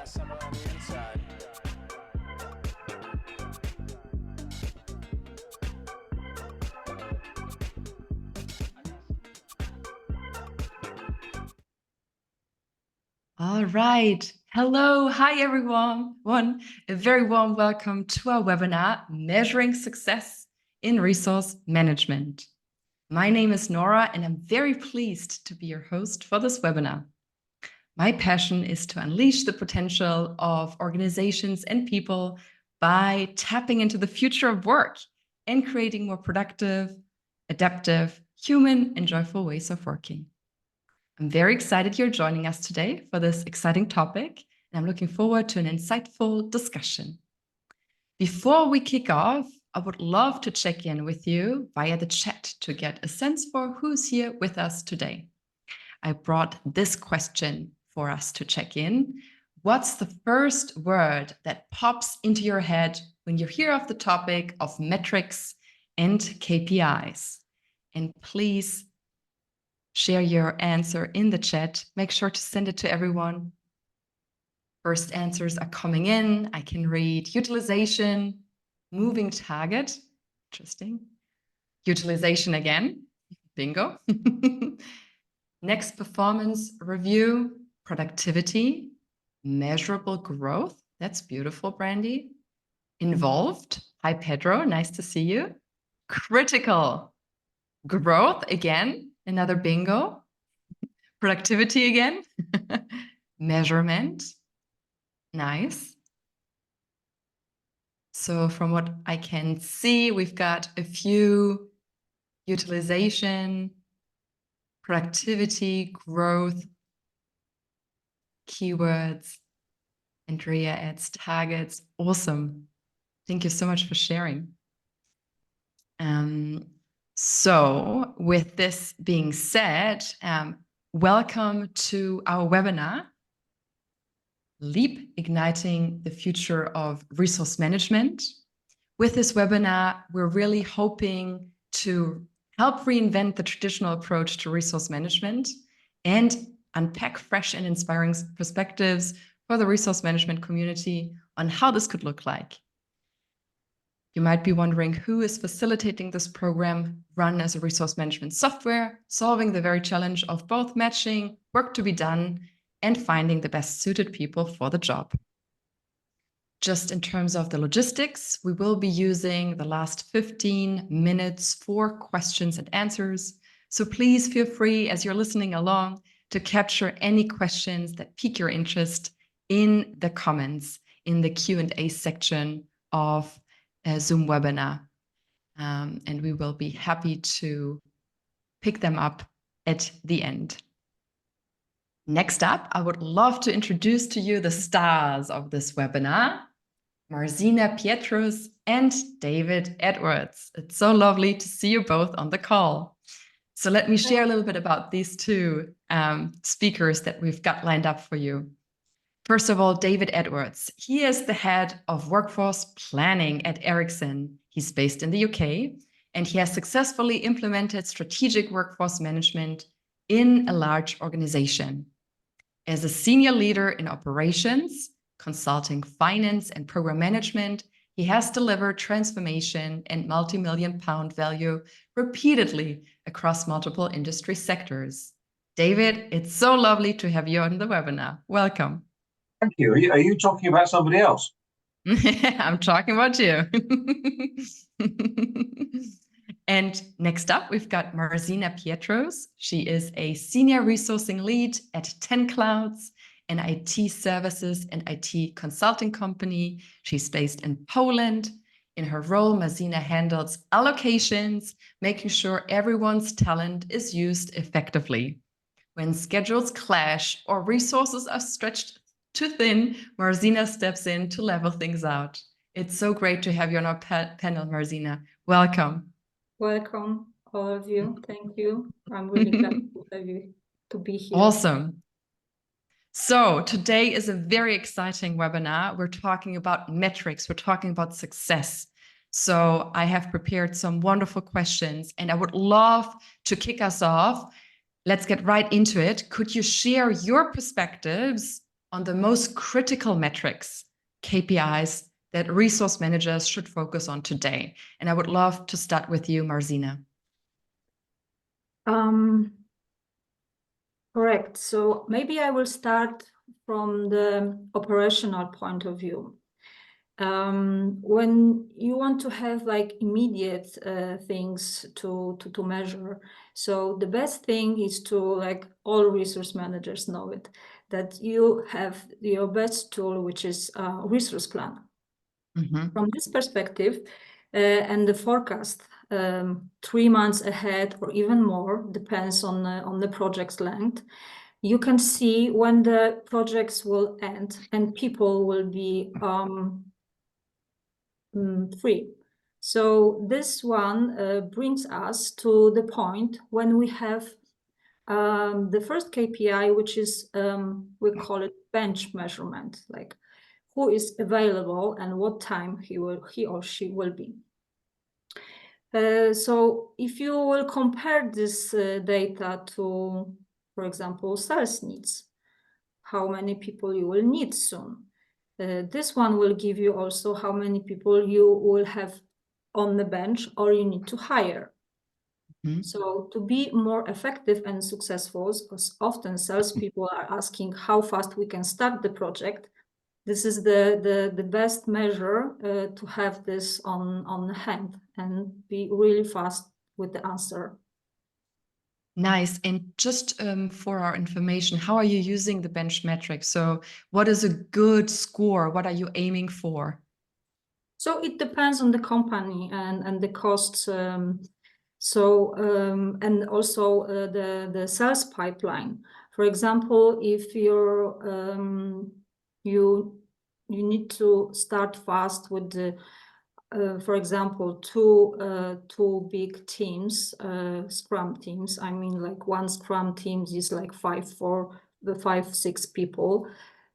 summer on the inside. All right. Hello. Hi, everyone. A very warm welcome to our webinar, Measuring Success in Resource Management. My name is Nora, and I'm very pleased to be your host for this webinar. My passion is to unleash the potential of organizations and people by tapping into the future of work and creating more productive, adaptive, human, and joyful ways of working. I'm very excited you're joining us today for this exciting topic, and I'm looking forward to an insightful discussion. Before we kick off, I would love to check in with you via the chat to get a sense for who's here with us today. I brought this question for us to check in. What's the first word that pops into your head when you hear of the topic of metrics and KPIs? And please share your answer in the chat. Make sure to send it to everyone. First answers are coming in. I can read utilization, moving target. Interesting. Utilization again. Bingo. Next, performance review, productivity, measurable growth. That's beautiful, Brandy. Involved. Hi, Pedro. Nice to see you. Critical growth again. Another bingo. Productivity again. Measurement. Nice. So from what I can see, we've got a few utilization, productivity, growth, keywords. Andrea adds targets. Awesome. Thank you so much for sharing. So with this being said, welcome to our webinar, Leap, Igniting the Future of Resource Management. With this webinar, we're really hoping to help reinvent the traditional approach to resource management and unpack fresh and inspiring perspectives for the resource management community on how this could look like. You might be wondering who is facilitating this program run as a resource management software, solving the very challenge of both matching work to be done and finding the best suited people for the job. Just in terms of the logistics, we will be using the last 15 minutes for questions and answers. So please feel free as you're listening along to capture any questions that pique your interest in the comments in the Q&A section of a Zoom webinar. And we will be happy to pick them up at the end. Next up, I would love to introduce to you the stars of this webinar, Marzena Pietrus and David Edwards. It's so lovely to see you both on the call. So let me share a little bit about these two speakers that we've got lined up for you. First of all, David Edwards. He is the head of workforce planning at Ericsson. He's based in the UK, and he has successfully implemented strategic workforce management in a large organization. As a senior leader in operations, consulting, finance, and program management, he has delivered transformation and multi-million-pound value repeatedly across multiple industry sectors. David, it's so lovely to have you on the webinar. Welcome. Thank you. Are you talking about somebody else? I'm talking about you. And next up, we've got Marzena Pietrus. She is a senior resourcing lead at 10 Clouds, an IT services and IT consulting company. She's based in Poland. In her role, Marzena handles allocations, making sure everyone's talent is used effectively. When schedules clash or resources are stretched too thin, Marzena steps in to level things out. It's so great to have you on our panel, Marzena. Welcome. Welcome, all of you. Thank you. I'm really glad to have you to be here. Awesome. So today is a very exciting webinar. We're talking about metrics. We're talking about success. So I have prepared some wonderful questions, and I would love to kick us off. Let's get right into it. Could you share your perspectives on the most critical metrics, KPIs, that resource managers should focus on today. And I would love to start with you, Marzena. Correct. So maybe I will start from the operational point of view. When you want to have like immediate things to measure, so the best thing is to, like, all resource managers know it, that you have your best tool, which is resource plan. From this perspective, and the forecast 3 months ahead or even more, depends on the project's length. You can see when the projects will end and people will be free. So this one brings us to the point when we have the first KPI, which is we call it bench measurement, like who is available and what time he or she will be. So if you will compare this data to, for example, sales needs, how many people you will need soon. This one will give you also how many people you will have on the bench or you need to hire. So to be more effective and successful, because often salespeople are asking how fast we can start the project, this is the best measure to have this on hand and be really fast with the answer. Nice. And just for our information, how are you using the bench metric? So what is a good score? What are you aiming for? So it depends on the company and the costs. And also the sales pipeline. For example, if you need to start fast with the for example, two big teams, Scrum teams. I mean, like one Scrum team is like 6 people.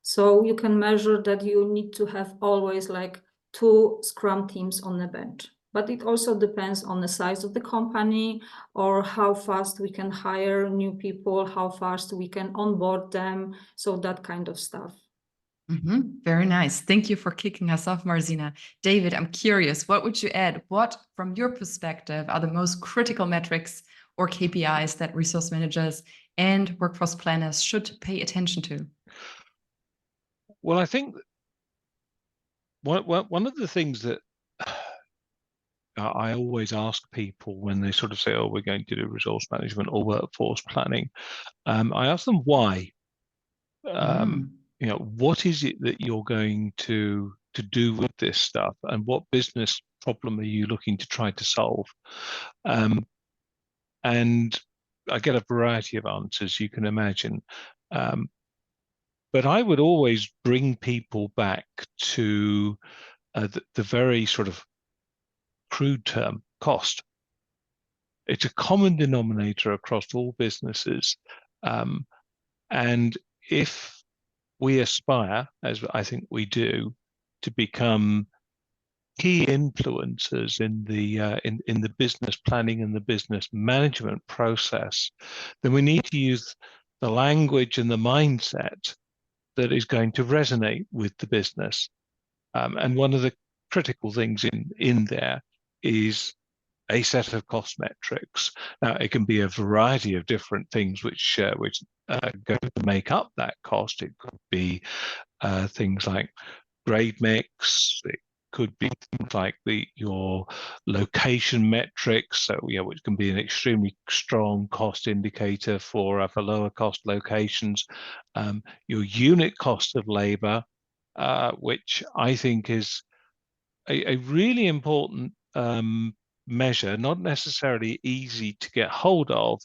So you can measure that you need to have always like 2 Scrum teams on the bench. But it also depends on the size of the company or how fast we can hire new people, how fast we can onboard them. So that kind of stuff. Very nice. Thank you for kicking us off, Marzena. David, I'm curious, what would you add? What, from your perspective, are the most critical metrics or KPIs that resource managers and workforce planners should pay attention to? Well, I think one of the things that I always ask people when they sort of say, oh, we're going to do resource management or workforce planning, I ask them why. You know, what is it that you're going to do with this stuff, and what business problem are you looking to try to solve? And I get a variety of answers, you can imagine. But I would always bring people back to the very sort of crude term, cost. It's a common denominator across all businesses. And if we aspire, as I think we do, to become key influencers in the business planning and the business management process, then we need to use the language and the mindset that is going to resonate with the business. And one of the critical things in there is a set of cost metrics. Now, it can be a variety of different things which go to make up that cost. It could be things like grade mix. It could be things like your location metrics, so which can be an extremely strong cost indicator for lower cost locations. Your unit cost of labor, which I think is a really important measure, not necessarily easy to get hold of,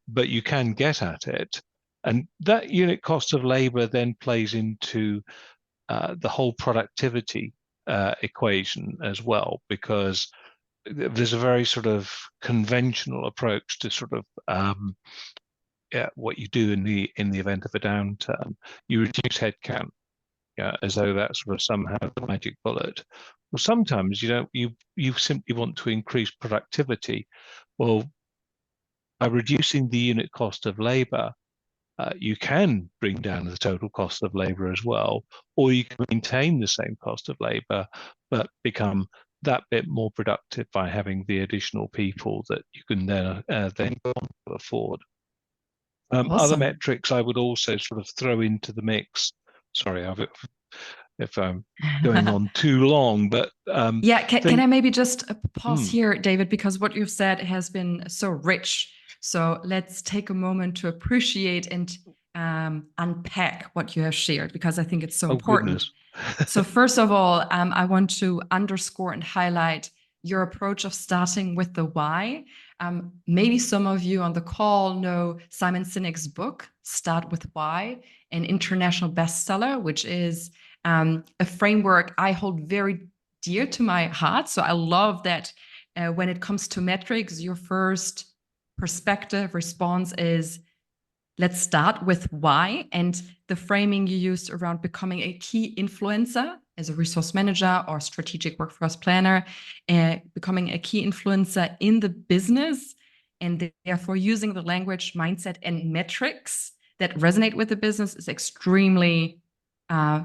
but you can get at it. And that unit cost of labor then plays into the whole productivity equation as well, because there's a very sort of conventional approach to sort of what you do in the event of a downturn. You reduce headcount, as though that's sort of somehow the magic bullet. Well, sometimes you simply want to increase productivity. Well, by reducing the unit cost of labor, You can bring down the total cost of labor as well, or you can maintain the same cost of labor, but become that bit more productive by having the additional people that you can then afford. Other Awesome. metrics I would also sort of throw into the mix. Sorry, if I'm going on too long, but yeah, can I maybe just pause Hmm. here, David, because what you've said has been so rich. So let's take a moment to appreciate and unpack what you have shared, because I think it's so important. So first of all, I want to underscore and highlight your approach of starting with the why. Maybe some of you on the call know Simon Sinek's book, Start With Why, an international bestseller, which is a framework I hold very dear to my heart. So I love that when it comes to metrics, your first perspective response is, let's start with why. And the framing you used around becoming a key influencer as a resource manager or strategic workforce planner, becoming a key influencer in the business, and therefore using the language, mindset, and metrics that resonate with the business is extremely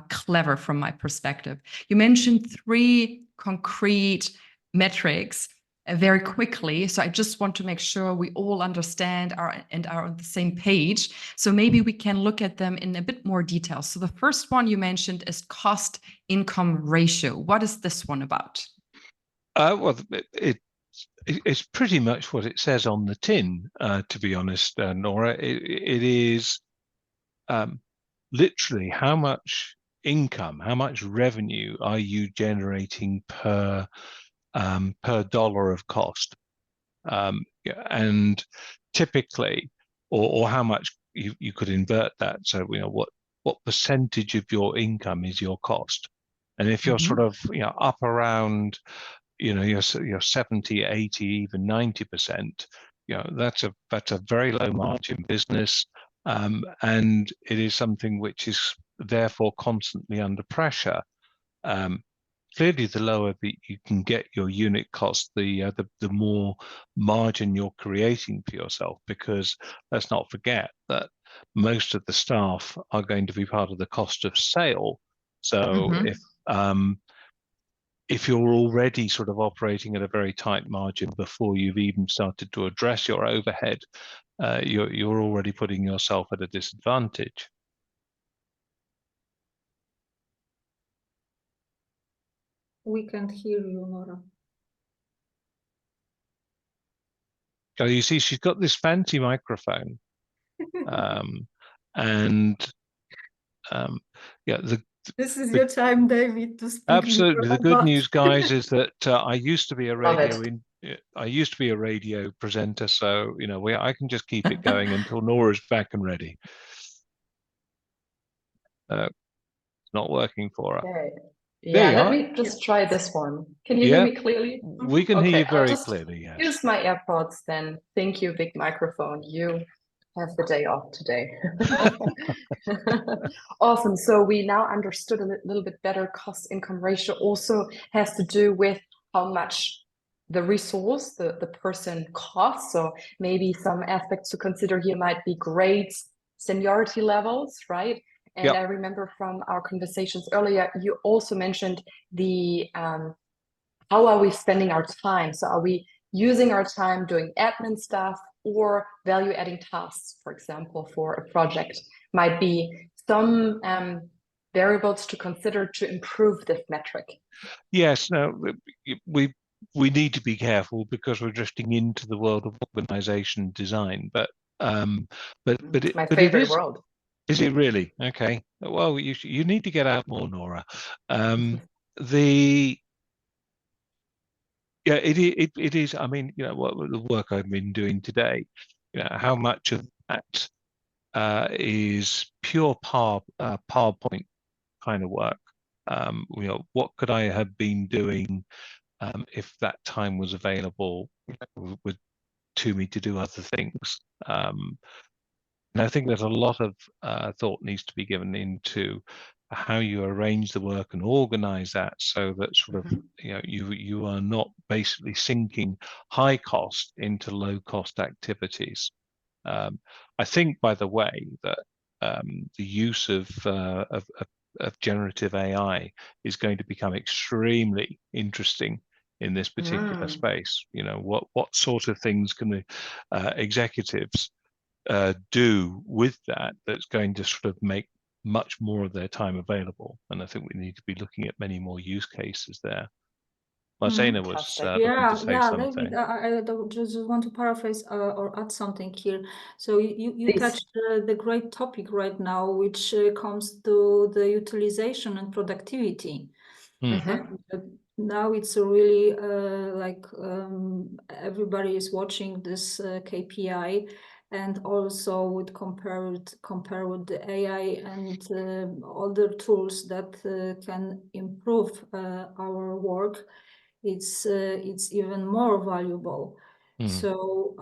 clever from my perspective. You mentioned 3 concrete metrics very quickly. So I just want to make sure we all understand and are on the same page. So maybe we can look at them in a bit more detail. So the first one you mentioned is cost income ratio. What is this one about? Well, it's pretty much what it says on the tin, to be honest, Nora. It is literally how much income, how much revenue are you generating per dollar of cost, and typically, or how much you could invert that. So what percentage of your income is your cost, and if you're sort of up around you're 70, 80, even 90%, that's a very low margin business, and it is something which is therefore constantly under pressure. Clearly, the lower that you can get your unit cost, the more margin you're creating for yourself. Because let's not forget that most of the staff are going to be part of the cost of sale. So if you're already sort of operating at a very tight margin before you've even started to address your overhead, you're already putting yourself at a disadvantage. We can't hear you, Nora. So you see, she's got this fancy microphone, and yeah, this is your time, David, to speak. Absolutely. The good news, guys, is that I used to be a radio presenter, so I can just keep it going until Nora's back and ready. It's not working for her. Okay. Yeah, let me just try this one. Can you hear me clearly? We can hear you very clearly, yes. Use my AirPods then. Thank you, big microphone. You have the day off today. Awesome. So we now understood a little bit better. Cost income ratio also has to do with how much the resource, the person costs. So maybe some aspects to consider here might be grades, seniority levels, right? And I remember from our conversations earlier, you also mentioned the how are we spending our time? So are we using our time doing admin stuff or value-adding tasks, for example, for a project? Might be some variables to consider to improve this metric. Yes, no, we need to be careful because we're drifting into the world of organization design, but it's my favorite world. Is it really? Okay. Well, you need to get out more, Nora. It is. I mean, what the work I've been doing today, how much of that is pure PowerPoint kind of work. What could I have been doing if that time was available to me to do other things? And I think there's a lot of thought needs to be given into how you arrange the work and organize that so that sort of you are not basically sinking high cost into low cost activities. I think, by the way, that the use of generative AI is going to become extremely interesting in this particular space. You know, what sort of things can the executives do with that that's going to sort of make much more of their time available? And I think we need to be looking at many more use cases there. Marzena was looking to say something. David, I just want to paraphrase or add something here. So you touched the great topic right now, which comes to the utilization and productivity. And now it's really like everybody is watching this KPI, and also would compare with the AI and other tools that can improve our work. It's even more valuable. So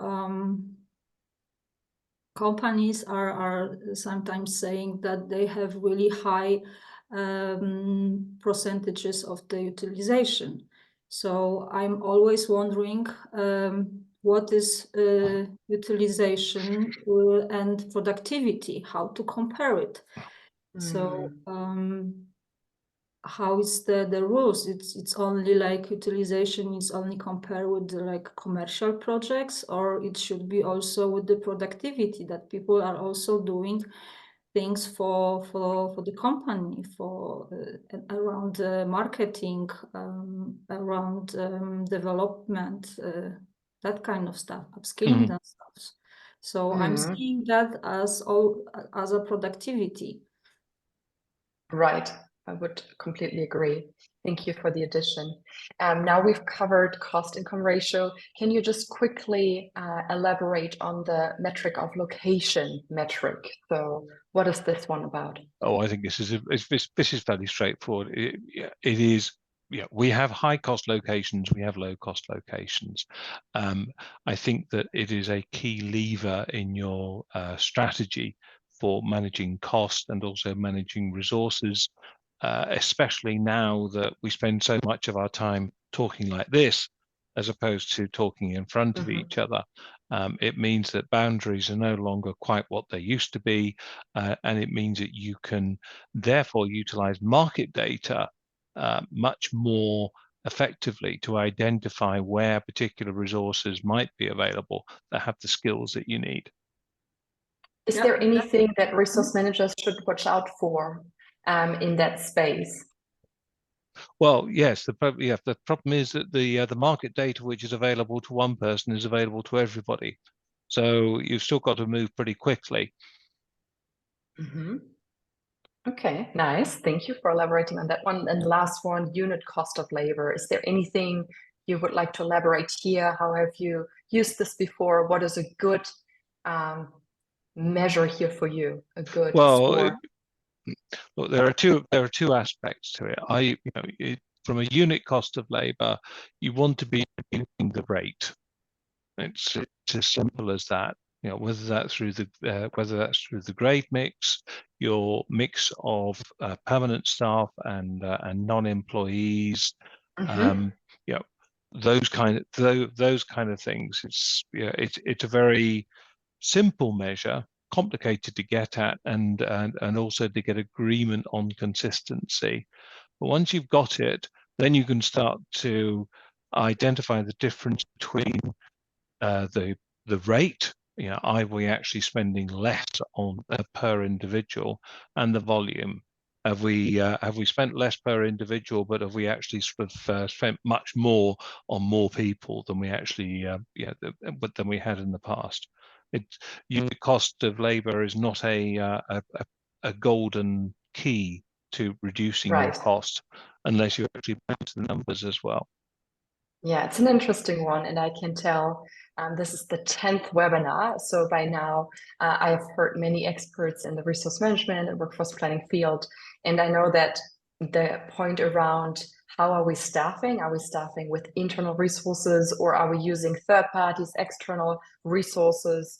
companies are sometimes saying that they have really high percentages of the utilization. So I'm always wondering what is utilization and productivity, how to compare it. So how is the rules? It's only like utilization is only compared with the, like, commercial projects, or it should be also with the productivity, that people are also doing things for the company, for around marketing, around development, that kind of stuff, upskilling themselves. So I'm seeing that as a productivity. Right. I would completely agree. Thank you for the addition. Now we've covered cost income ratio. Can you just quickly elaborate on the metric of location metric? So what is this one about? Oh, I think this is fairly straightforward. It is. Yeah, we have high cost locations, we have low cost locations. I think that it is a key lever in your strategy for managing cost and also managing resources, especially now that we spend so much of our time talking like this, as opposed to talking in front of each other. It means that boundaries are no longer quite what they used to be, and it means that you can therefore utilize market data much more effectively to identify where particular resources might be available that have the skills that you need. Is there anything that resource managers should watch out for in that space? Well, yes, the problem is that the market data which is available to one person is available to everybody. So you've still got to move pretty quickly. Okay, nice. Thank you for elaborating on that one. And the last one, unit cost of labor. Is there anything you would like to elaborate here? How have you used this before? What is a good measure here for you? A good score? Look, there are two aspects to it. From a unit cost of labor, you want to be reducing the rate. It's as simple as that. You know, whether that's through the grade mix, your mix of permanent staff and non-employees, those kind of things. It's a very simple measure, complicated to get at, and also to get agreement on consistency. But once you've got it, then you can start to identify the difference between the rate, are we actually spending less on per individual, and the volume. Have we spent less per individual, but have we actually sort of spent much more on more people than we actually than we had in the past? Unit cost of labor is not a golden key to reducing your cost unless you actually put the numbers as well. Yeah, it's an interesting one, and I can tell this is the 10th webinar. So by now, I have heard many experts in the resource management and workforce planning field, and I know that the point around how are we staffing? Are we staffing with internal resources, or are we using third parties, external resources?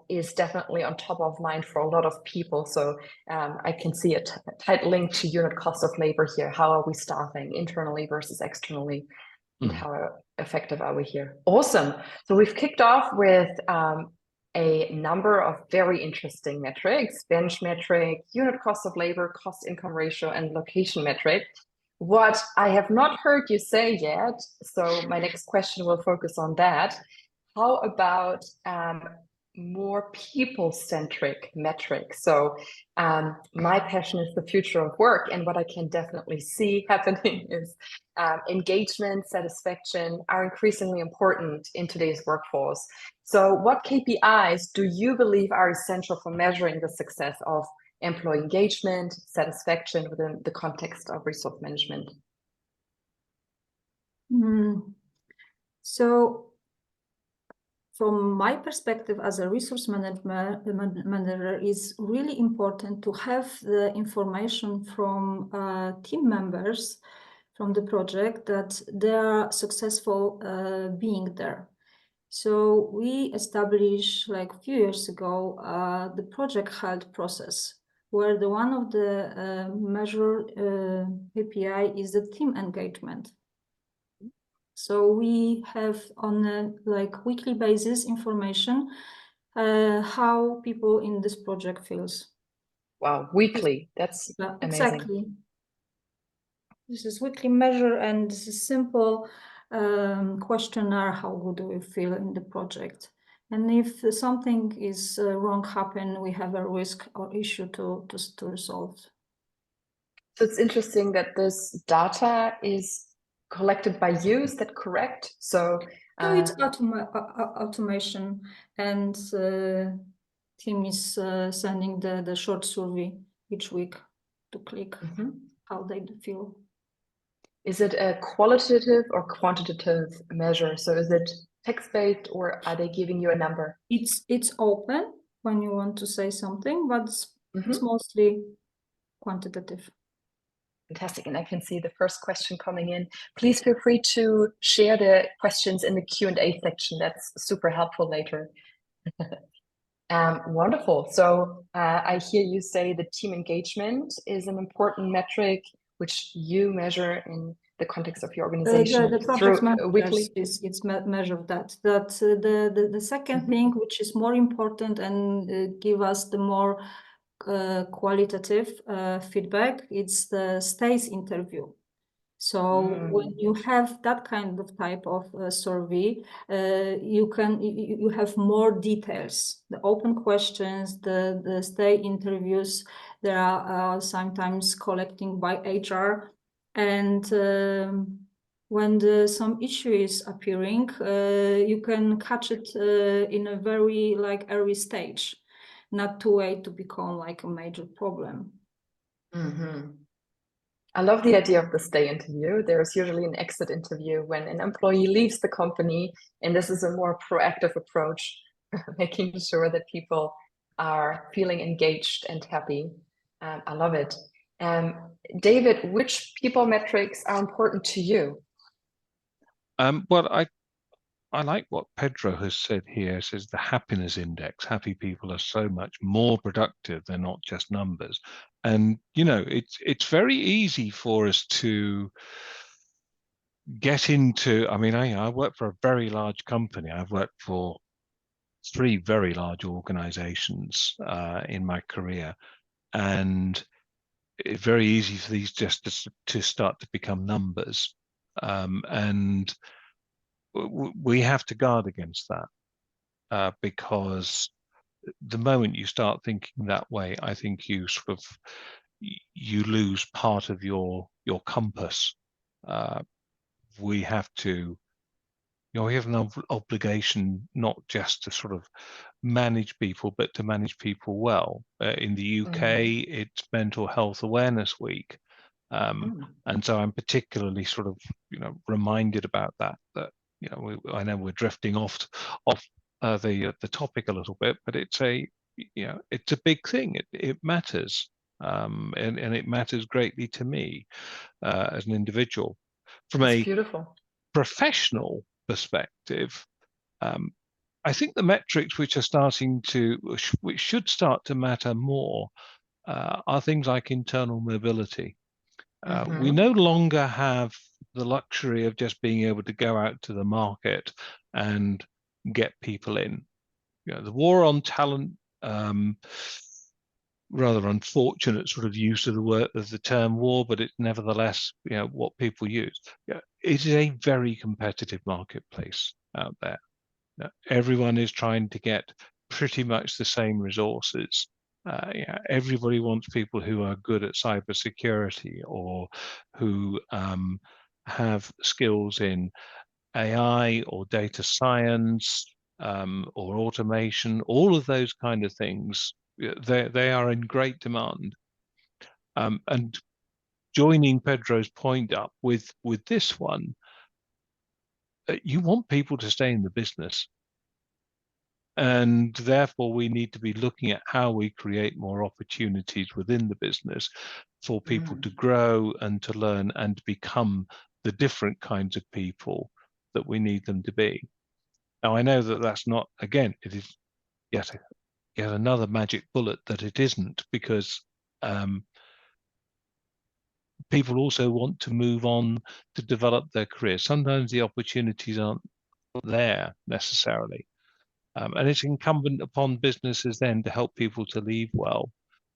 Is definitely on top of mind for a lot of people. So I can see a tight link to unit cost of labor here. How are we staffing internally versus externally? And how effective are we here? Awesome. So we've kicked off with a number of very interesting metrics: bench metric, unit cost of labor, cost income ratio, and location metric. What I have not heard you say yet, so my next question will focus on that. How about more people-centric metrics? So my passion is the future of work, and what I can definitely see happening is engagement, satisfaction are increasingly important in today's workforce. So what KPIs do you believe are essential for measuring the success of employee engagement, satisfaction within the context of resource management? So from my perspective as a resource manager, it's really important to have the information from team members from the project that they are successful being there. So we established like a few years ago the project health process, where the one of the measured KPI is the team engagement. So we have on a like weekly basis information how people in this project feels. Wow, weekly, that's amazing. Exactly. This is weekly measure, and this is simple questionnaire, how good do we feel in the project? And if something is wrong happen, we have a risk or issue to resolve. So it's interesting that this data is collected by you, is that correct? So it's automation, and team is sending the short survey each week to click how they feel. Is it a qualitative or quantitative measure? So is it text-based, or are they giving you a number? It's open when you want to say something, but it's mostly quantitative. Fantastic. And I can see the first question coming in. Please feel free to share the questions in the Q&A section. That's super helpful later. Wonderful. So I hear you say the team engagement is an important metric which you measure in the context of your organization. The project weekly. It's measured that. The second thing, which is more important and give us the more qualitative feedback, it's the stays interview. So when you have that kind of type of survey, you have more details. The open questions, the stay interviews, there are sometimes collecting by HR, and when some issue is appearing, you can catch it in a very like early stage, not to wait to become like a major problem. I love the idea of the stay interview. There's usually an exit interview when an employee leaves the company, and this is a more proactive approach, making sure that people are feeling engaged and happy. I love it. David, which people metrics are important to you? Well, I like what Pedro has said here. It says the happiness index. Happy people are so much more productive. They're not just numbers. And, you know, it's very easy for us to get into, I mean, I work for a very large company. I've worked for 3 very large organizations in my career. And it's very easy for these just to start to become numbers. And we have to guard against that because the moment you start thinking that way, I think you sort of you lose part of your compass. We have to, we have an obligation not just to sort of manage people, but to manage people well. In the UK, it's Mental Health Awareness Week. And so I'm particularly sort of, reminded about that, I know we're drifting off the topic a little bit, but it's a big thing. It matters, and it matters greatly to me as an individual. From a professional perspective, I think the metrics which should start to matter more are things like internal mobility. We no longer have the luxury of just being able to go out to the market and get people in. the war on talent, rather unfortunate sort of use of the term war, but it's nevertheless what people use. It is a very competitive marketplace out there. Everyone is trying to get pretty much the same resources. Everybody wants people who are good at cybersecurity or who have skills in AI or data science or automation. All of those kind of things, they are in great demand. And joining Pedro's point up with this one, you want people to stay in the business. And therefore, we need to be looking at how we create more opportunities within the business for people to grow and to learn and to become the different kinds of people that we need them to be. Now, I know that that's not, again, it is yet another magic bullet that it isn't, because people also want to move on to develop their career. Sometimes the opportunities aren't there necessarily. And it's incumbent upon businesses then to help people to leave well,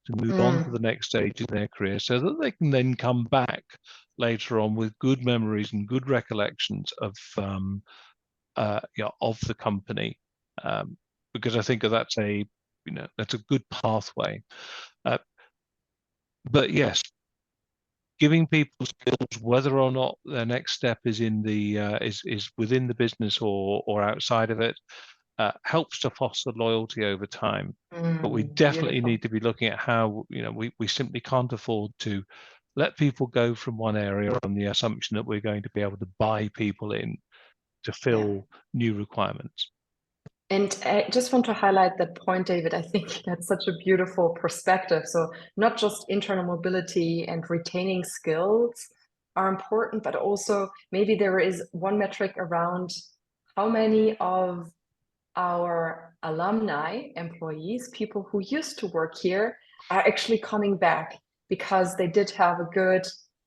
to move on to the next stage in their career, so that they can then come back later on with good memories and good recollections of the company, because I think that's a good pathway. But yes, giving people skills, whether or not their next step is in the is within the business or outside of it, helps to foster loyalty over time. But we definitely need to be looking at how we simply can't afford to let people go from one area on the assumption that we're going to be able to buy people in to fill new requirements. And I just want to highlight that point, David. I think that's such a beautiful perspective. So not just internal mobility and retaining skills are important, but also maybe there is one metric around how many of our alumni employees, people who used to work here, are actually coming back because they did have a good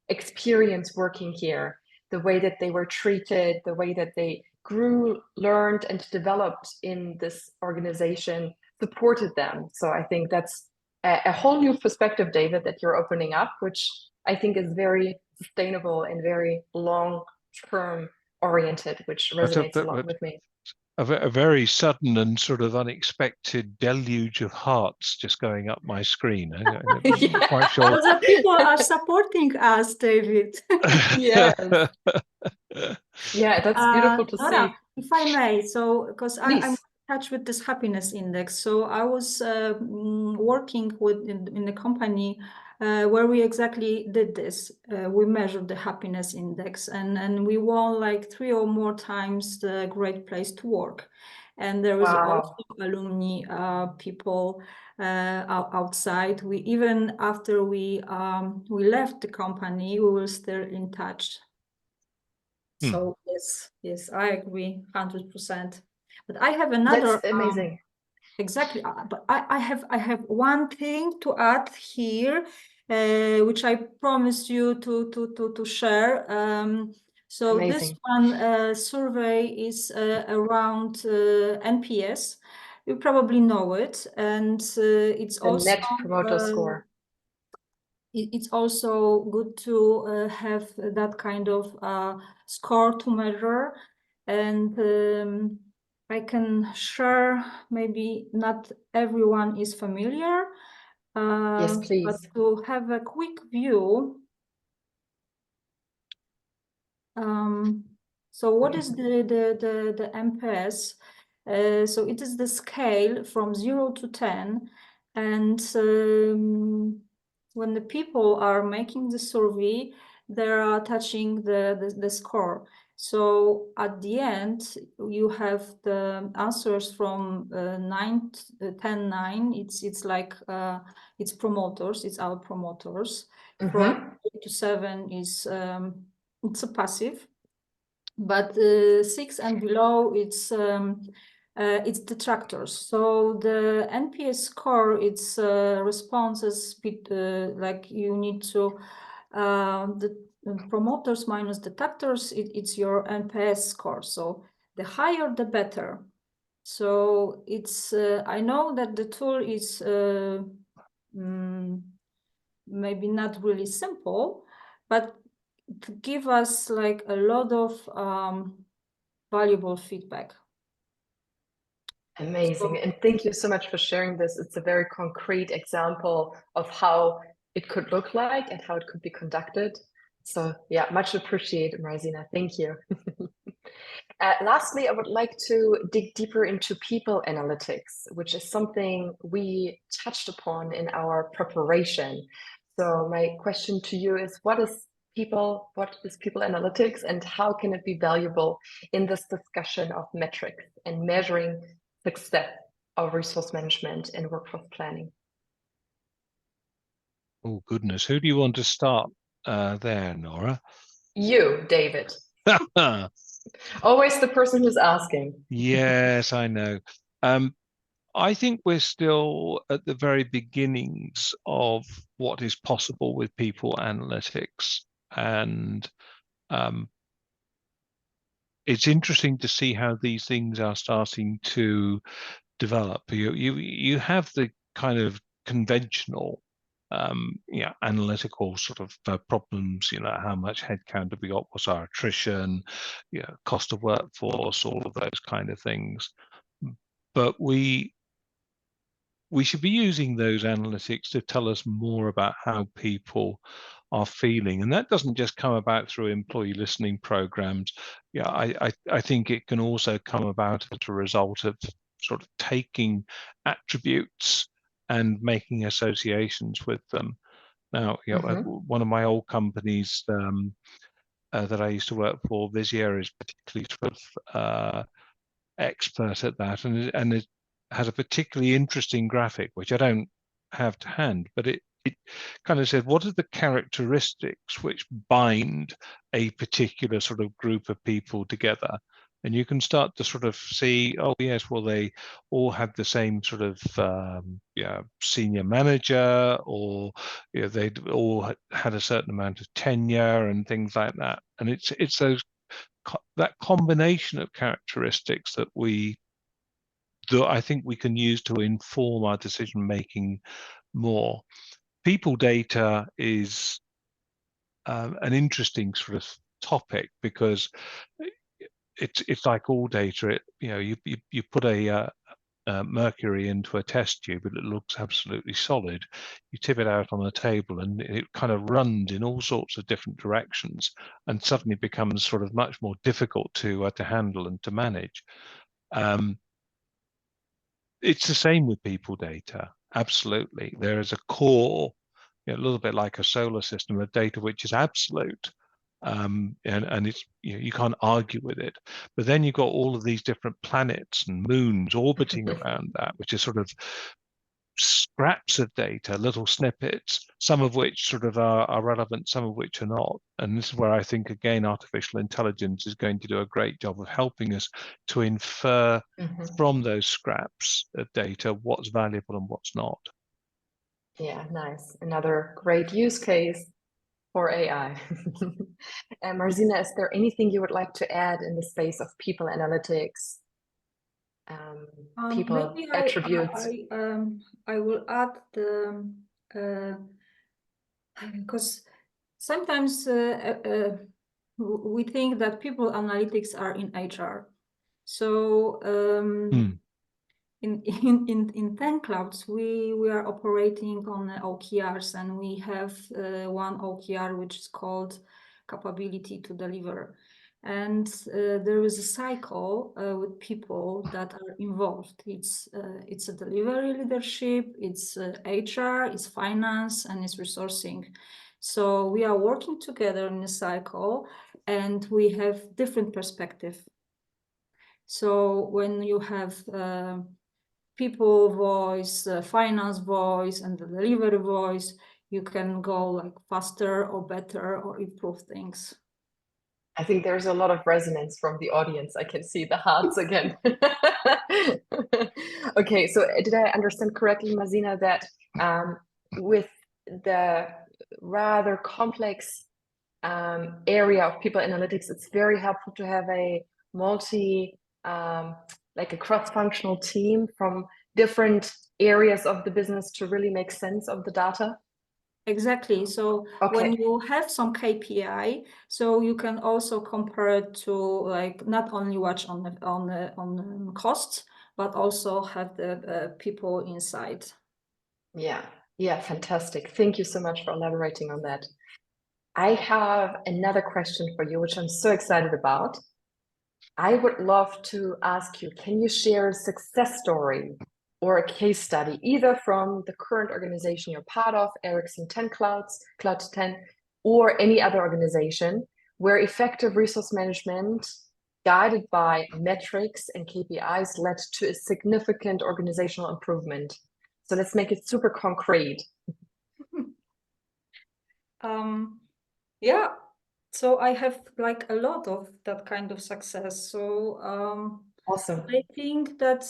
experience working here, the way that they were treated, the way that they grew, learned, and developed in this organization supported them. So I think that's a whole new perspective, David, that you're opening up, which I think is very sustainable and very long-term oriented, which resonates a lot with me. A very sudden and sort of unexpected deluge of hearts just going up my screen. I'm quite sure. Other people are supporting us, David. Yes. Yeah, that's beautiful to Nora, see. if I may, so because I'm in touch with this happiness index. So I was working in the company where we exactly did this. We measured the happiness index, and we won like 3 or more times the great place to work. And there is also alumni people outside. We even after we left the company, we were still in touch. So yes, I agree 100%. But I have another. That's amazing. Exactly, but I have one thing to add here, which I promised you to share. So amazing. This one survey is around NPS. You probably know it, and it's the also Net Promoter Score. It's also good to have that kind of score to measure, and I can share, maybe not everyone is familiar, yes, please. but to have a quick view. So what is the NPS? So it is the scale from 0 to 10, and when the people are making the survey, they are touching the score. So at the end, you have the answers from 9, 10, 9. It's like it's promoters. It's our promoters. From 8 to 7 is it's a passive. But 6 and below, it's detractors. So the NPS score, it's responses like you need to the promoters minus detractors. It's your NPS score. So the higher, the better. So it's I know that the tool is maybe not really simple, but it give us like a lot of valuable feedback. Amazing. And thank you so much for sharing this. It's a very concrete example of how it could look like and how it could be conducted. So yeah, much appreciated, Marzena. Thank you. Lastly, I would like to dig deeper into people analytics, which is something we touched upon in our preparation. So my question to you is, what is people analytics, and how can it be valuable in this discussion of metrics and measuring success of resource management and workforce planning? Oh, goodness. Who do you want to start there, Nora? You, David. Always the person who's asking. Yes, I know. I think we're still at the very beginnings of what is possible with people analytics. And it's interesting to see how these things are starting to develop. You have the kind of conventional analytical sort of problems, how much headcount have we got, what's our attrition, cost of workforce, all of those kind of things. But we should be using those analytics to tell us more about how people are feeling. And that doesn't just come about through employee listening programs. I think it can also come about as a result of sort of taking attributes and making associations with them. Now, one of my old companies that I used to work for, Visier, is particularly sort of expert at that, and it has a particularly interesting graphic, which I don't have to hand, but it kind of said, what are the characteristics which bind a particular sort of group of people together? And you can start to sort of see, oh yes, well, they all have the same sort of senior manager, or they'd all had a certain amount of tenure and things like that. And it's that combination of characteristics that I think we can use to inform our decision making more. People data is an interesting sort of topic, because it's like all data. You put a mercury into a test tube, but it looks absolutely solid. You tip it out on a table and it kind of runs in all sorts of different directions, and suddenly becomes sort of much more difficult to handle and to manage. It's the same with people data. Absolutely. There is a core, a little bit like a solar system of data, which is absolute. And it's, you can't argue with it. But then you've got all of these different planets and moons orbiting around that, which is sort of scraps of data, little snippets, some of which sort of are relevant, some of which are not. And this is where I think, again, artificial intelligence is going to do a great job of helping us to infer from those scraps of data what's valuable and what's not. Yeah, nice. Another great use case for AI. And Marzena, is there anything you would like to add in the space of people analytics? People Maybe attributes. I will add the because sometimes we think that people analytics are in HR. So in 10 clouds, we are operating on OKRs, and we have one OKR which is called capability to deliver. And there is a cycle with people that are involved. It's a delivery leadership, it's HR, it's finance, and it's resourcing. So we are working together in a cycle, and we have different perspective. So when you have people voice, finance voice, and the delivery voice, you can go like faster or better or improve things. I think there's a lot of resonance from the audience. I can see the hearts again. Okay, so did I understand correctly, Marzena, that with the rather complex area of people analytics, it's very helpful to have a multi like a cross-functional team from different areas of the business to really make sense of the data? Exactly. So when you have some KPI, so you can also compare it to like not only watch on the costs, but also have the people inside. Yeah, fantastic. Thank you so much for elaborating on that. I have another question for you, which I'm so excited about. I would love to ask you, can you share a success story or a case study, either from the current organization you're part of, Ericsson 10 Clouds, Cloud to 10, or any other organization where effective resource management guided by metrics and KPIs led to a significant organizational improvement? So let's make it super concrete. Yeah, so I have like a lot of that kind of success. So Awesome. I think that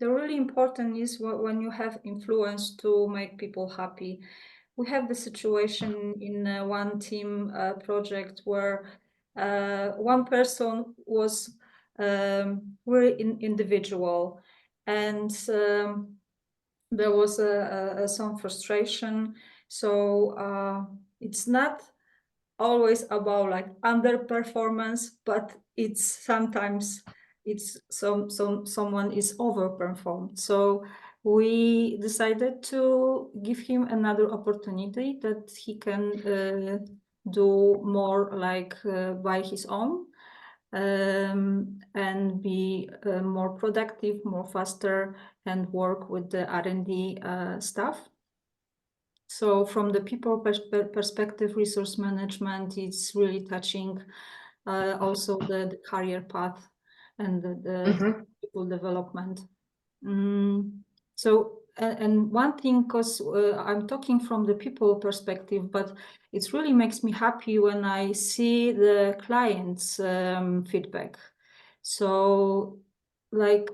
the really important is when you have influence to make people happy. We have the situation in one team project where one person was really individual, and there was some frustration. So it's not always about like underperformance, but it's sometimes someone is overperformed. So we decided to give him another opportunity that he can do more like by his own, and be more productive, more faster, and work with the R&D staff. So from the people perspective, resource management is really touching also the career path and the people development. So, and one thing, because I'm talking from the people perspective, but it really makes me happy when I see the clients' feedback. So, like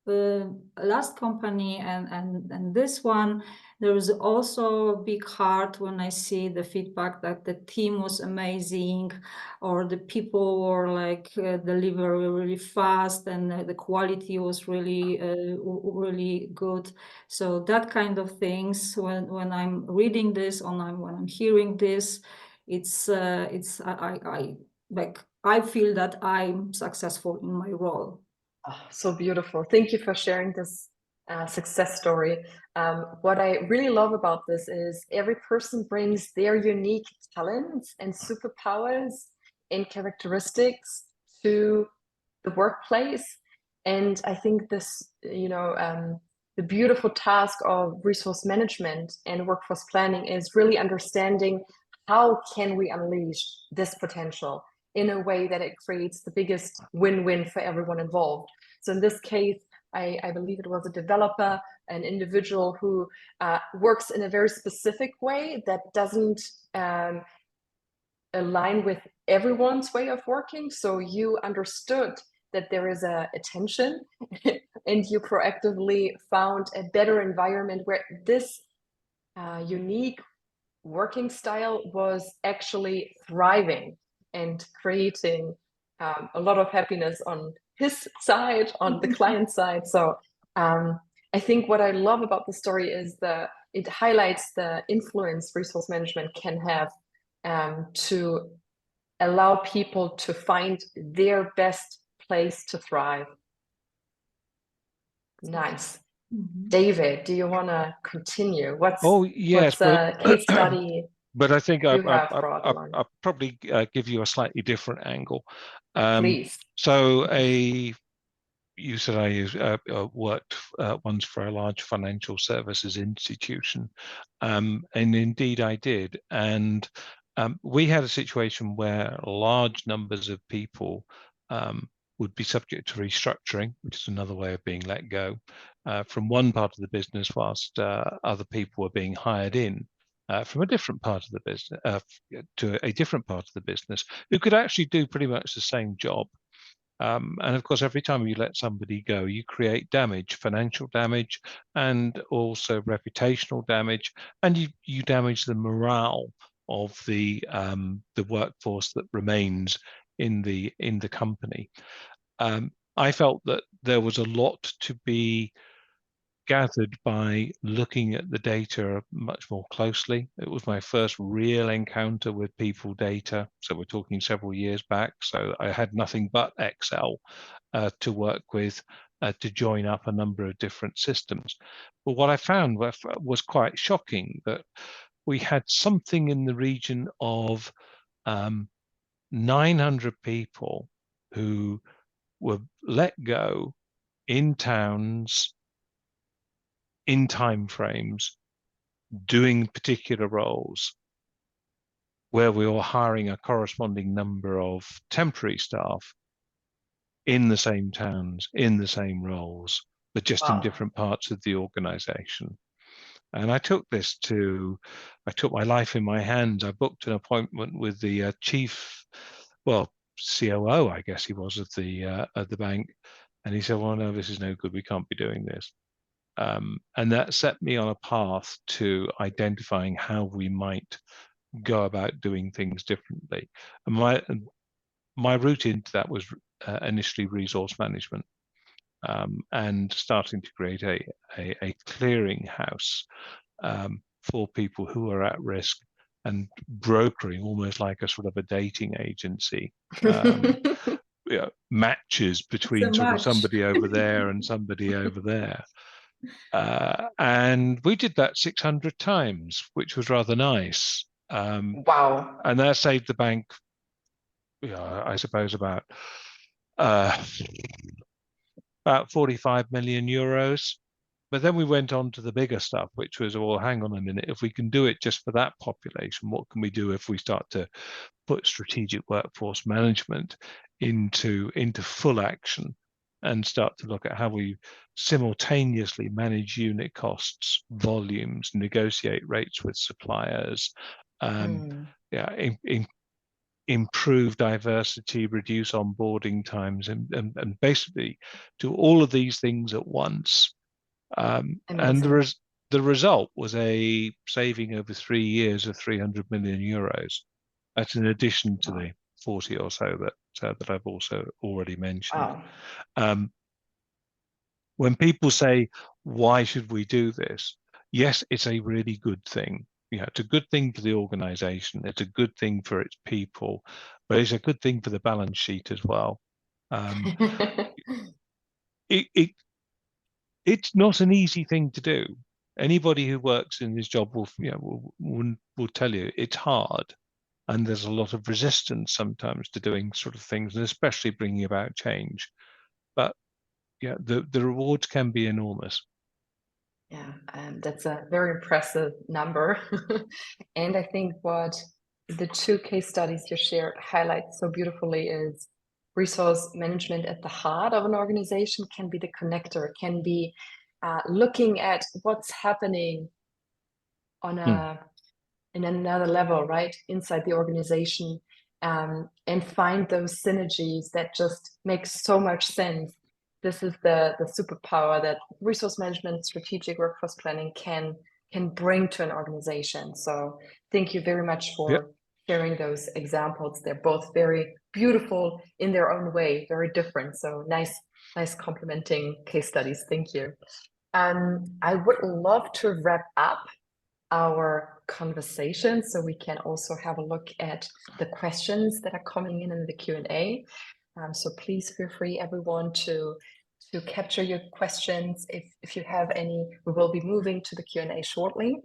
last company and this one, there was also a big heart when I see the feedback that the team was amazing, or the people were like deliver really fast, and the quality was really really good. So that kind of things, when I'm reading this, when I'm hearing this, it's I like I feel that I'm successful in my role. Oh, so beautiful. Thank you for sharing this success story. What I really love about this is every person brings their unique talents and superpowers and characteristics to the workplace. And I think this, the beautiful task of resource management and workforce planning is really understanding how can we unleash this potential in a way that it creates the biggest win-win for everyone involved. So in this case, I believe it was a developer, an individual who works in a very specific way that doesn't align with everyone's way of working. So you understood that there is a tension and you proactively found a better environment where this unique working style was actually thriving and creating a lot of happiness on his side, on the client side. So I think what I love about the story is it highlights the influence resource management can have to allow people to find their best place to thrive. Nice. David, do you want to continue? What's a case study? But I think I'll probably give you a slightly different angle. Please. So you said I worked once for a large financial services institution, and indeed I did. And we had a situation where large numbers of people would be subject to restructuring, which is another way of being let go from one part of the business, whilst other people were being hired in from a different part of the business to a different part of the business, who could actually do pretty much the same job. And of course, every time you let somebody go, you create damage, financial damage, and also reputational damage, and you damage the morale of the workforce that remains in the company. I felt that there was a lot to be gathered by looking at the data much more closely. It was my first real encounter with people data. So we're talking several years back. So I had nothing but Excel to work with to join up a number of different systems. But what I found was quite shocking, that we had something in the region of 900 people who were let go in towns, in time frames, doing particular roles, where we were hiring a corresponding number of temporary staff in the same towns, in the same roles, but just in different parts of the organization. And I took my life in my hands. I booked an appointment with the COO, I guess he was, at the bank. And he said, well, no, this is no good. We can't be doing this. And that set me on a path to identifying how we might go about doing things differently. And my route into that was initially resource management, and starting to create a clearinghouse for people who are at risk, and brokering, almost like a sort of a dating agency, matches between sort of somebody over there and somebody over there. And we did that 600 times, which was rather nice. Wow. And that saved the bank, I suppose, about 45 million euros. But then we went on to the bigger stuff, which was, well, hang on a minute, if we can do it just for that population, what can we do if we start to put strategic workforce management into full action, and start to look at how we simultaneously manage unit costs, volumes, negotiate rates with suppliers, improve diversity, reduce onboarding times, and basically do all of these things at once. And the result was a saving over 3 years of 300 million euros. That's in addition to the 40 or so that I've also already mentioned. When people say, why should we do this? Yes, it's a really good thing. It's a good thing for the organization. It's a good thing for its people, but it's a good thing for the balance sheet as well. It's not an easy thing to do. Anybody who works in this job will tell you it's hard, and there's a lot of resistance sometimes to doing sort of things, and especially bringing about change. But the rewards can be enormous. Yeah, that's a very impressive number. And I think what the 2 case studies you shared highlight so beautifully is resource management at the heart of an organization can be the connector, can be looking at what's happening on in another level, right, inside the organization, and find those synergies that just make so much sense. This is the superpower that resource management, strategic workforce planning can bring to an organization. So thank you very much for sharing those examples. They're both very beautiful in their own way, very different. So nice complementing case studies. Thank you. I would love to wrap up our conversation so we can also have a look at the questions that are coming in the Q&A. So please feel free, everyone, to capture your questions if you have any. We will be moving to the Q&A shortly.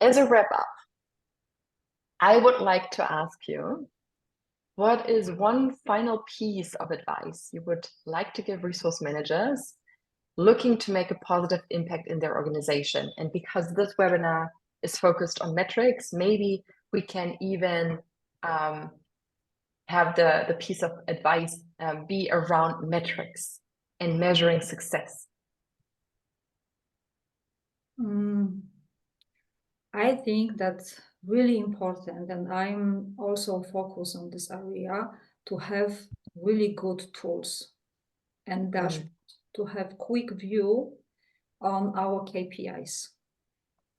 As a wrap up, I would like to ask you, what is one final piece of advice you would like to give resource managers looking to make a positive impact in their organization? And because this webinar is focused on metrics, maybe we can even have the piece of advice be around metrics and measuring success. I think that's really important, and I'm also focused on this area, to have really good tools and dashboards, to have quick view on our KPIs.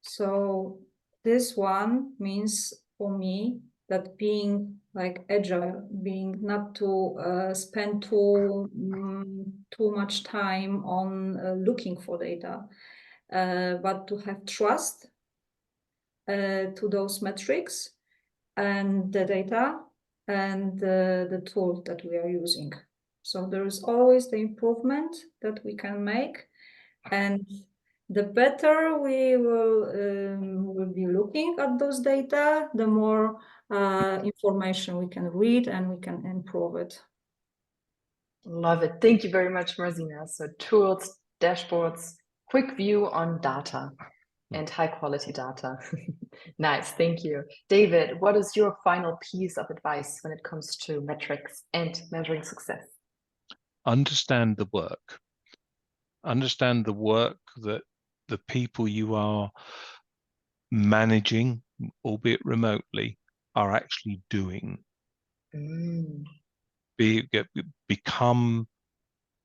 So this one means for me that being like agile, being not to spend too much time on looking for data, but to have trust to those metrics and the data and the tool that we are using. So there is always the improvement that we can make, and the better we will be looking at those data, the more information we can read and we can improve it. Love it. Thank you very much, Marzena. So tools, dashboards, quick view on data and high quality data. Nice, thank you. David, what is your final piece of advice when it comes to metrics and measuring success? Understand the work. Understand the work that the people you are managing, albeit remotely, are actually doing. Become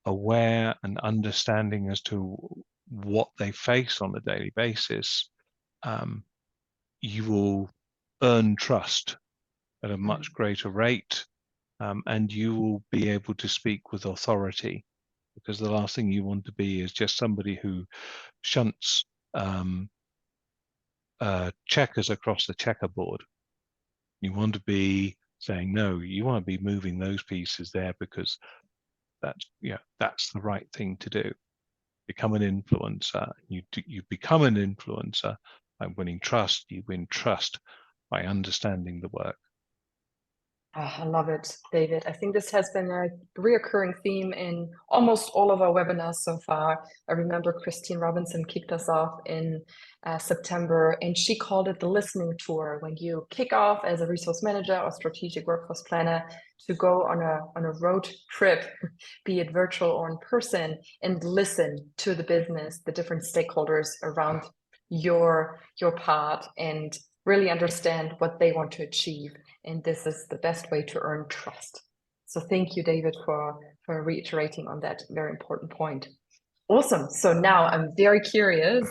aware and understanding as to what they face on a daily basis. You will earn trust at a much greater rate, and you will be able to speak with authority, because the last thing you want to be is just somebody who shunts checkers across the checkerboard. You want to be saying, no, you want to be moving those pieces there because that's the right thing to do. Become an influencer. You become an influencer by winning trust. You win trust by understanding the work. Oh, I love it, David. I think this has been a reoccurring theme in almost all of our webinars so far. I remember Christine Robinson kicked us off in September, and she called it the listening tour. When you kick off as a resource manager or strategic workforce planner to go on a road trip, be it virtual or in person, and listen to the business, the different stakeholders around your part, and really understand what they want to achieve. And this is the best way to earn trust. So thank you, David, for reiterating on that very important point. Awesome. So now I'm very curious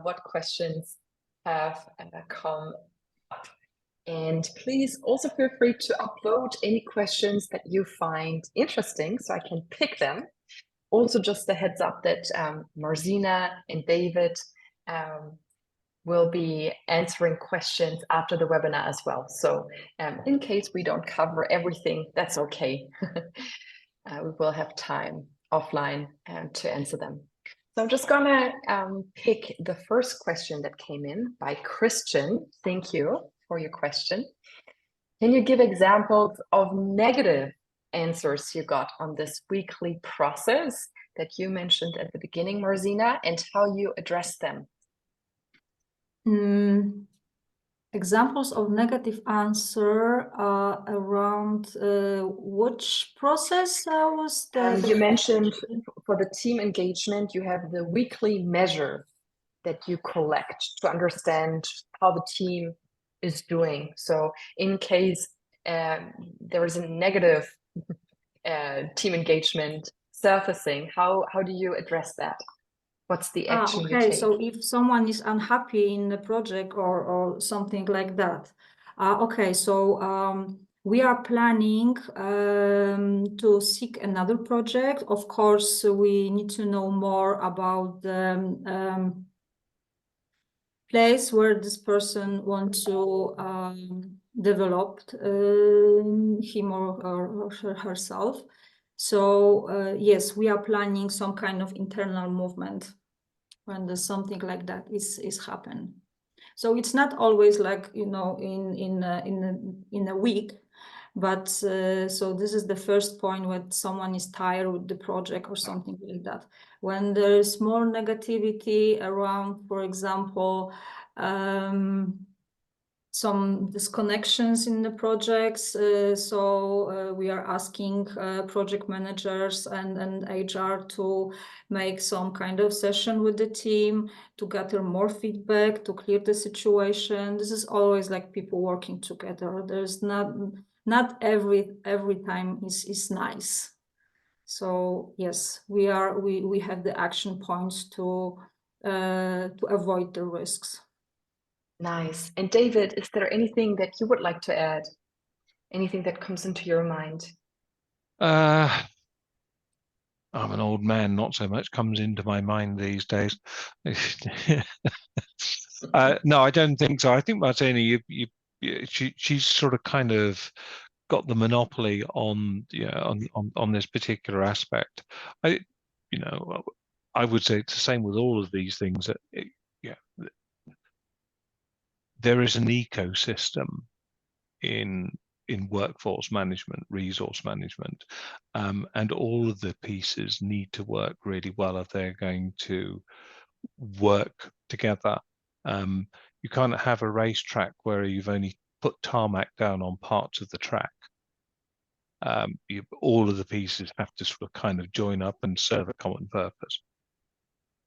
what questions have come up. And please also feel free to upload any questions that you find interesting so I can pick them. Also, just a heads up that Marzena and David will be answering questions after the webinar as well. So in case we don't cover everything, that's okay. We will have time offline to answer them. So I'm just gonna pick the first question that came in by Christian. Thank you for your question. Can you give examples of negative answers you got on this weekly process that you mentioned at the beginning, Marzena, and how you addressed them? Examples of negative answer around which process was that? You mentioned for the team engagement, you have the weekly measure that you collect to understand how the team is doing. So in case there is a negative team engagement surfacing, how do you address that? What's the action you take? So if someone is unhappy in the project or something like that. We are planning to seek another project. Of course, we need to know more about the place where this person wants to develop him or herself. So yes, we are planning some kind of internal movement when there's something like that is happen. So it's not always like, you know, in a week, but so this is the first point when someone is tired with the project or something like that. When there is more negativity around, for example, some disconnections in the projects. We are asking project managers and HR to make some kind of session with the team to gather more feedback, to clear the situation. This is always like people working together. There's not every time is nice. So yes, we have the action points to avoid the risks. Nice. And David, is there anything that you would like to add? Anything that comes into your mind? I'm an old man, not so much comes into my mind these days. No, I don't think so. I think Marzena, she's sort of kind of got the monopoly on on this particular aspect. I would say it's the same with all of these things, that there is an ecosystem in workforce management, resource management, and all of the pieces need to work really well if they're going to work together. You can't have a racetrack where you've only put tarmac down on parts of the track. All of the pieces have to sort of kind of join up and serve a common purpose.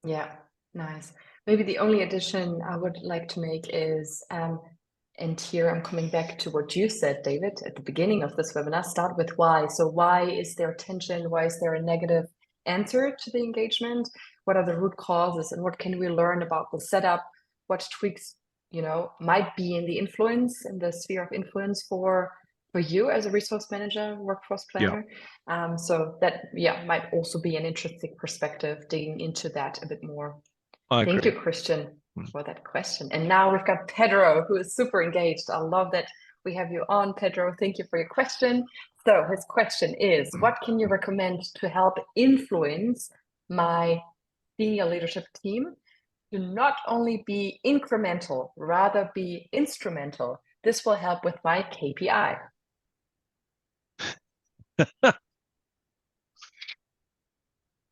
Yeah, nice. Maybe the only addition I would like to make is, and here I'm coming back to what you said, David, at the beginning of this webinar, start with why. So why is there tension? Why is there a negative answer to the engagement? What are the root causes, and what can we learn about the setup? What tweaks, might be in the sphere of influence for you as a resource manager, workforce planner? So that, might also be an interesting perspective, digging into that a bit more. Thank you, Christian, for that question. And now we've got Pedro, who is super engaged. I love that we have you on, Pedro. Thank you for your question. So his question is, what can you recommend to help influence my senior leadership team to not only be incremental, rather be instrumental? This will help with my KPI.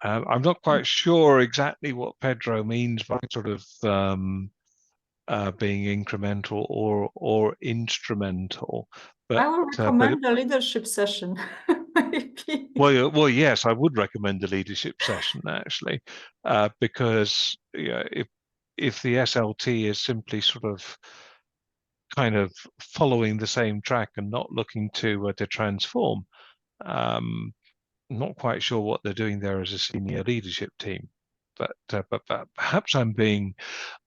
I'm not quite sure exactly what Pedro means by sort of being incremental or instrumental. But I will recommend the leadership session. Maybe. Well, yes, I would recommend the leadership session actually, because if the SLT is simply sort of kind of following the same track and not looking to transform, not quite sure what they're doing there as a senior leadership team. But perhaps I'm being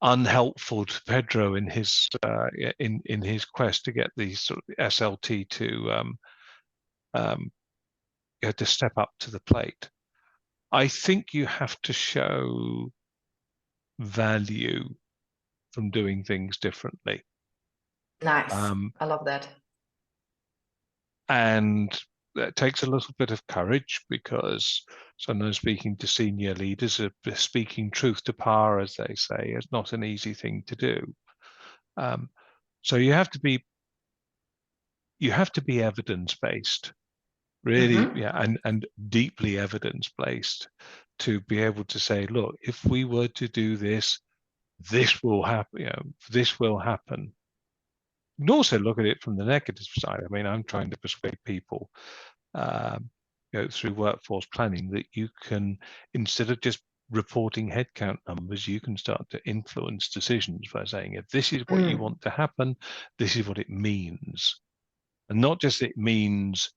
unhelpful to Pedro in his in his quest to get the sort of SLT to step up to the plate. I think you have to show value from doing things differently. Nice. I love that. And that takes a little bit of courage, because sometimes speaking to senior leaders, speaking truth to power, as they say, is not an easy thing to do. So you have to be evidence-based, really, and deeply evidence-based, to be able to say, look, if we were to do this, this will happen. This will happen. You can also look at it from the negative side. I mean, I'm trying to persuade people through workforce planning that you can, instead of just reporting headcount numbers, you can start to influence decisions by saying, if this is what you want to happen, this is what it means. And not just it means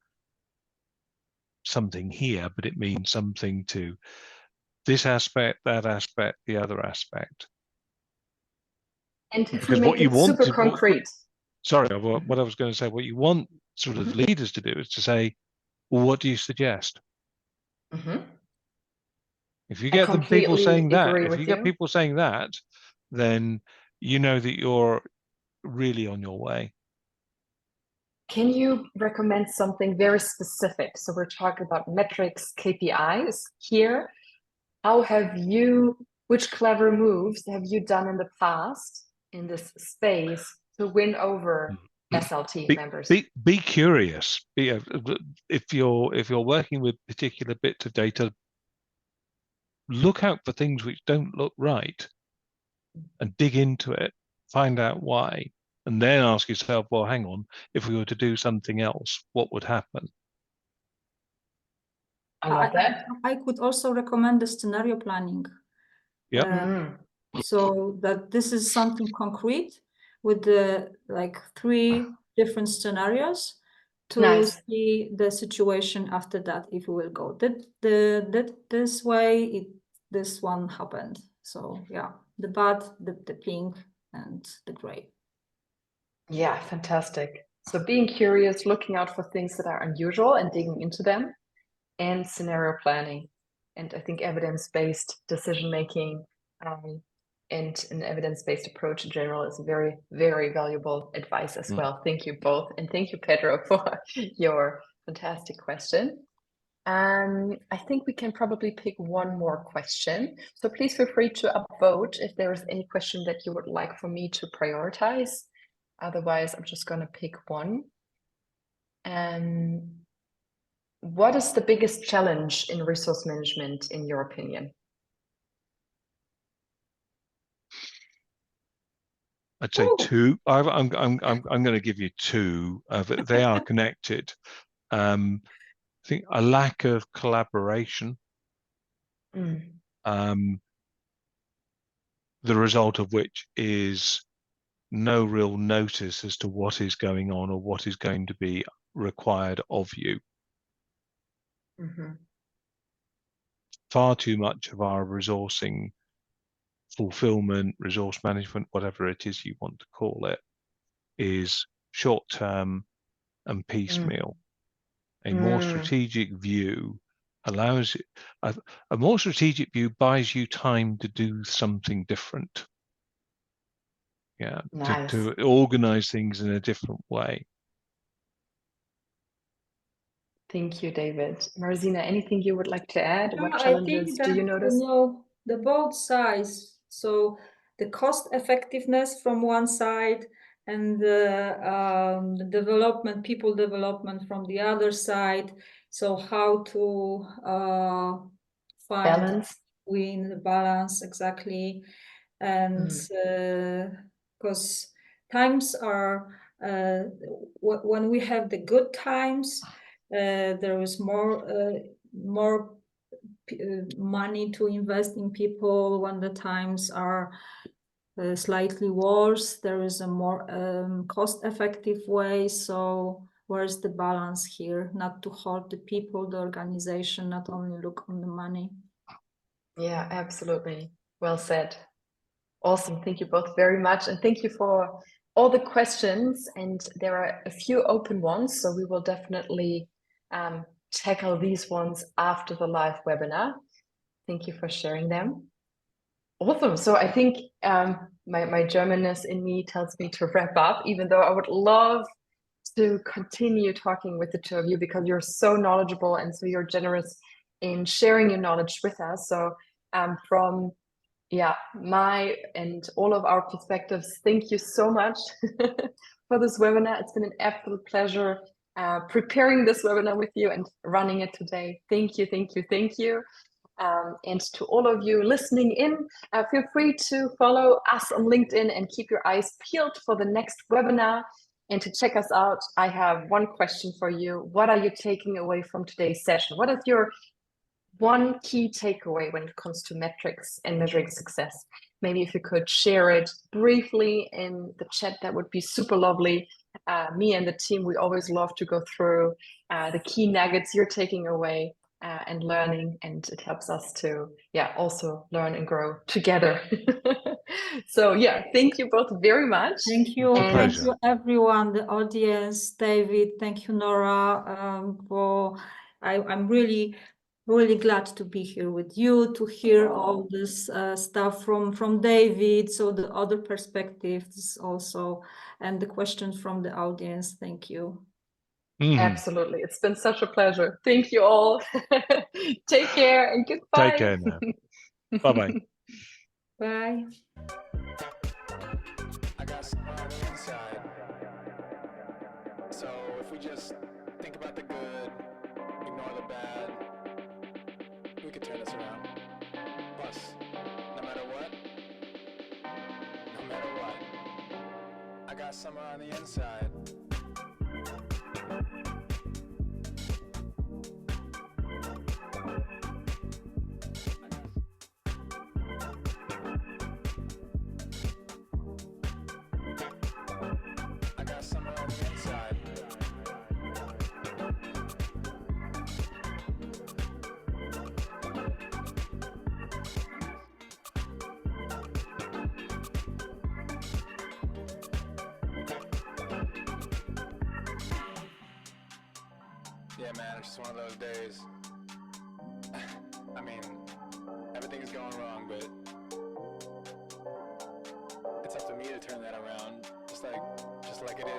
something here, but it means something to this aspect, that aspect, the other aspect. And if we make it super concrete. What I was going to say, what you want sort of leaders to do is to say, well, what do you suggest? If you get people saying that, then you know that you're really on your way. Can you recommend something very specific? So we're talking about metrics, KPIs here. Which clever moves have you done in the past in this space to win over SLT members? Be curious. If you're working with particular bits of data, look out for things which don't look right and dig into it, find out why, and then ask yourself, well, hang on, if we were to do something else, what would happen? I love that. I could also recommend the scenario planning. So that this is something concrete with the 3 different scenarios to see the situation after that, if we will go this way, this one happened. So yeah, the bad, the pink, and the gray. Yeah, fantastic. So being curious, looking out for things that are unusual and digging into them, and scenario planning. And I think evidence-based decision-making and an evidence-based approach in general is very, very valuable advice as well. Thank you both. And thank you, Pedro, for your fantastic question. I think we can probably pick one more question. So please feel free to upvote if there is any question that you would like for me to prioritize. Otherwise, I'm just going to pick one. What is the biggest challenge in resource management, in your opinion? I'd say two. I'm going to give you two. They are connected. I think a lack of collaboration. The result of which is no real notice as to what is going on or what is going to be required of you. Far too much of our resourcing, fulfillment, resource management, whatever it is you want to call it, is short-term and piecemeal. A more strategic view allows a more strategic view buys you time to do something different. Yeah, nice. to organize things in a different way. Thank you, David. Marzena, anything you would like to add? No, What I challenges think that, do you notice? the both sides. So the cost effectiveness from one side and the development, people development from the other side. So how to find the balance exactly. And because times are, when we have the good times, there is more money to invest in people. When the times are slightly worse, there is a more cost-effective way. So where's the balance here? Not to hurt the people, the organization, not only look on the money. Yeah, absolutely. Well said. Awesome. Thank you both very much. And thank you for all the questions. And there are a few open ones, so we will definitely tackle these ones after the live webinar. Thank you for sharing them. Awesome. So I think my Germanness in me tells me to wrap up, even though I would love to continue talking with the two of you because you're so knowledgeable and so you're generous in sharing your knowledge with us. So from my and all of our perspectives, thank you so much for this webinar. It's been an absolute pleasure preparing this webinar with you and running it today. Thank you, thank you, thank you. And to all of you listening in, feel free to follow us on LinkedIn and keep your eyes peeled for the next webinar. And to check us out, I have one question for you. What are you taking away from today's session? What is your one key takeaway when it comes to metrics and measuring success? Maybe if you could share it briefly in the chat, that would be super lovely. Me and the team, we always love to go through the key nuggets you're taking away and learning, and it helps us to also learn and grow together. So thank you both very much. Thank you. Thank you everyone, the audience, David. Thank you, Nora. I'm really glad to be here with you, to hear all this stuff from David, so the other perspectives also, and the questions from the audience. Thank you. Absolutely. It's been such a pleasure. Thank you all. Take care and goodbye. Take care now. Bye-bye. Bye. I got something on the inside. So if we just think about the good, ignore the bad, we could turn this around. Plus, no matter what, I got somewhere on the inside. I got somewhere on the inside. Yeah, man, it's just one of those days. I mean, everything's going wrong, but it's up to me to turn that around, just like it is.